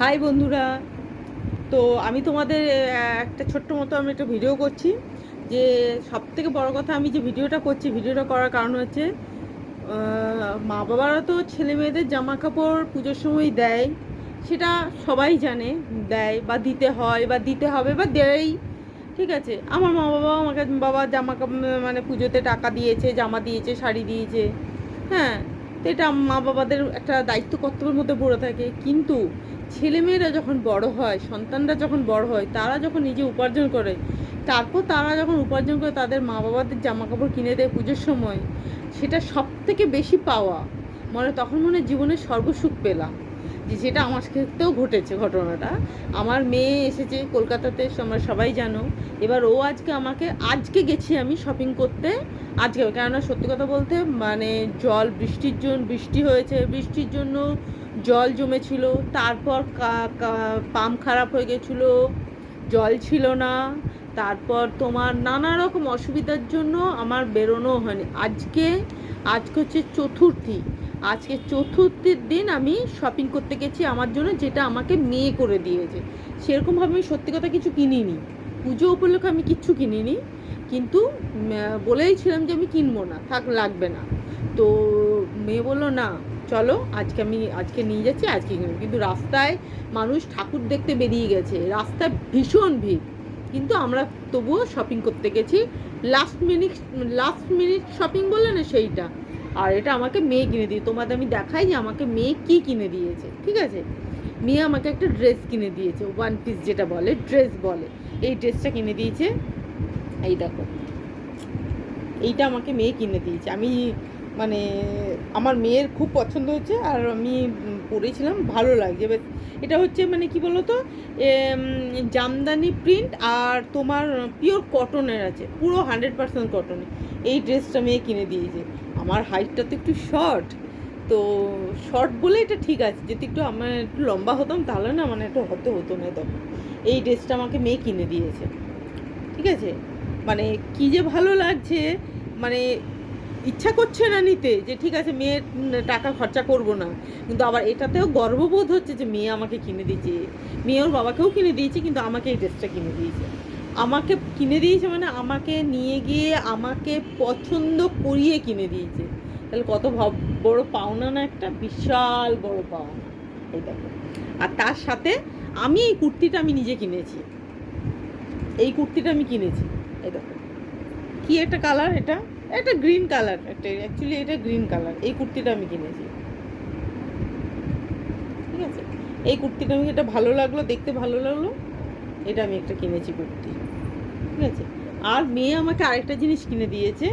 High বন্ধুরা। তো আমি তোমাদের একটা ছোট্ট মতো আমি একটা ভিডিও করছি। যে সবথেকে বড় কথা, আমি যে ভিডিওটা করছি, ভিডিওটা করার কারণ হচ্ছে মা বাবারা তো ছেলে মেয়েদের জামা কাপড় পুজোর সময় দেয়, সেটা সবাই জানে, দেয় বা দিতে হয় বা দিতে হবে বা দেয়। ঠিক আছে, আমার মা বাবাও আমাকে বাবা জামা কাপড় মানে পুজোতে টাকা দিয়েছে, জামা দিয়েছে, শাড়ি দিয়েছে। হ্যাঁ, তো এটা মা বাবাদের একটা দায়িত্ব কর্তব্যের মধ্যে পড়ে থাকে। কিন্তু ছেলেমেয়েরা যখন বড় হয়, সন্তানরা যখন বড় হয়, তারা যখন নিজে উপার্জন করে, তারপর তারা যখন উপার্জন করে তাদের মা বাবাদের জামা কাপড় কিনে দেয় পুজোর সময়, সেটা সব থেকে বেশি পাওয়া। তখন মনে জীবনের সর্বসুখ পেলাম। যে যেটা আমার ক্ষেত্রেও ঘটেছে ঘটনাটা। আমার মেয়ে এসেছে কলকাতাতে, তোমরা সবাই জানো। এবার ও আজকে গেছি আমি শপিং করতে। আজকে কেননা সত্যি কথা বলতে বৃষ্টি হয়েছে, বৃষ্টির জন্য জল জমেছিল। তারপর পাম্প খারাপ হয়ে গেছিলো, জল ছিল না। তারপর তোমার নানা রকম অসুবিধার জন্য আমার বেরোনো হয়নি। আজকে হচ্ছে চতুর্থী। আজকে চতুর্থীর দিন আমি শপিং করতে গেছি আমার জন্য, যেটা আমাকে মেয়ে করে দিয়েছে। সেরকমভাবে আমি সত্যি কথা কিছু কিনিনি, পুজো উপলক্ষে আমি কিচ্ছু কিনিনি। কিন্তু বলেইছিলাম যে আমি কিনবো না, থাক লাগবে না। তো মেয়ে বললো না, চলো আজকে নিয়ে যাচ্ছি, আজকে কিনবো। কিন্তু রাস্তায় মানুষ ঠাকুর দেখতে বেরিয়ে গেছে, রাস্তায় ভীষণ ভিড়। কিন্তু আমরা তবুও শপিং করতে গেছি। লাস্ট মিনিট শপিং বলে না, সেইটা। আর এটা আমাকে মেয়ে কিনে দিয়ে, তোমাদের আমি দেখাই যে আমাকে মেয়ে কী কিনে দিয়েছে। ঠিক আছে, মেয়ে আমাকে একটা ড্রেস কিনে দিয়েছে, ওয়ান পিস যেটা বলে, ড্রেস বলে। এই ড্রেসটা কিনে দিয়েছে, এই দেখো, এইটা আমাকে মেয়ে কিনে দিয়েছে। আমি মানে আমার মেয়ের খুব পছন্দ হয়েছে, আর আমি পরেছিলাম, ভালো লাগছে বেশ। এটা হচ্ছে মানে কি বলো তো, জামদানি প্রিন্ট আর তোমার পিওর কটনের আছে, পুরো 100% কটনের। এই ড্রেসটা মেয়ে কিনে দিয়েছে। আমার হাইটটা তো একটু শর্ট, তো শর্ট বলে এটা ঠিক আছে। যদি আমার একটু লম্বা হতাম তাহলে না মানে একটু হতো না। তখন এই ড্রেসটা আমাকে মেয়ে কিনে দিয়েছে। ঠিক আছে, মানে কী যে ভালো লাগছে, মানে ইচ্ছা করছে না নিতে, যে ঠিক আছে মেয়ের টাকা খরচা করব না। কিন্তু আবার এটাতেও গর্ববোধ হচ্ছে যে মেয়ে আমাকে কিনে দিয়েছে। মেয়ে ওর বাবাকেও কিনে দিয়েছে, কিন্তু আমাকে এই ড্রেসটা কিনে দিয়েছে। আমাকে কিনে দিয়েছে মানে আমাকে নিয়ে গিয়ে আমাকে পছন্দ করিয়ে কিনে দিয়েছে। তাহলে কত বড় পাওনা না, একটা বিশাল বড় পাওনা। এই দেখো, আর তার সাথে এই কুর্তিটা আমি নিজে কিনেছি। এই কুর্তিটা আমি কিনেছি, এই দেখো কি একটা কালার, এটা গ্রিন কালার, অ্যাকচুয়ালি এটা গ্রিন কালার। এই কুর্তিটা আমি কিনেছি। ঠিক আছে, এই কুর্তিটা আমি, এটা ভালো লাগলো, দেখতে ভালো লাগলো, এটা আমি একটা কিনেছি কুর্তি। ঠিক আছে, আর মেয়ে আমাকে আরেকটা জিনিস কিনে দিয়েছে,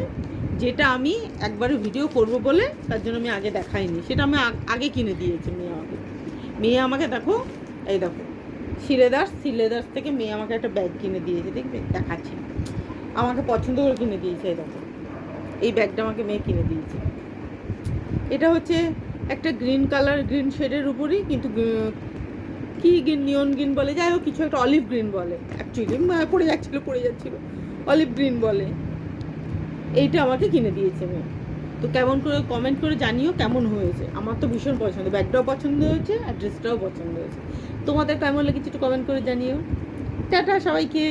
যেটা আমি একবারে ভিডিও করব বলে তার জন্য আমি আগে দেখাইনি। সেটা আমি আগে কিনে দিয়েছে মেয়ে আমাকে দেখো, এই দেখো, সিলেদার্স থেকে মেয়ে আমাকে একটা ব্যাগ কিনে দিয়েছে। দেখবে, দেখাচ্ছি, আমাকে পছন্দ করে কিনে দিয়েছে। এই দেখো, এই ব্যাগটা আমাকে মেয়ে কিনে দিয়েছে। এটা হচ্ছে একটা গ্রিন শেডের উপরই, কিন্তু কি গ্রিন, নিয়ন গ্রিন বলে, যাই হোক কিছু একটা, অলিভ গ্রিন বলে অ্যাকচুয়ালি, পড়ে যাচ্ছিলো, অলিভ গ্রিন বলে। এইটা আমাকে কিনে দিয়েছে মেয়ে। তো কেমন করে কমেন্ট করে জানিও কেমন হয়েছে। আমার তো ভীষণ পছন্দ, ব্যাগটাও পছন্দ হয়েছে আর ড্রেসটাও পছন্দ হয়েছে। তোমাদের কেমন লেগেছে একটু কমেন্ট করে জানিও। টাটা সবাইকে।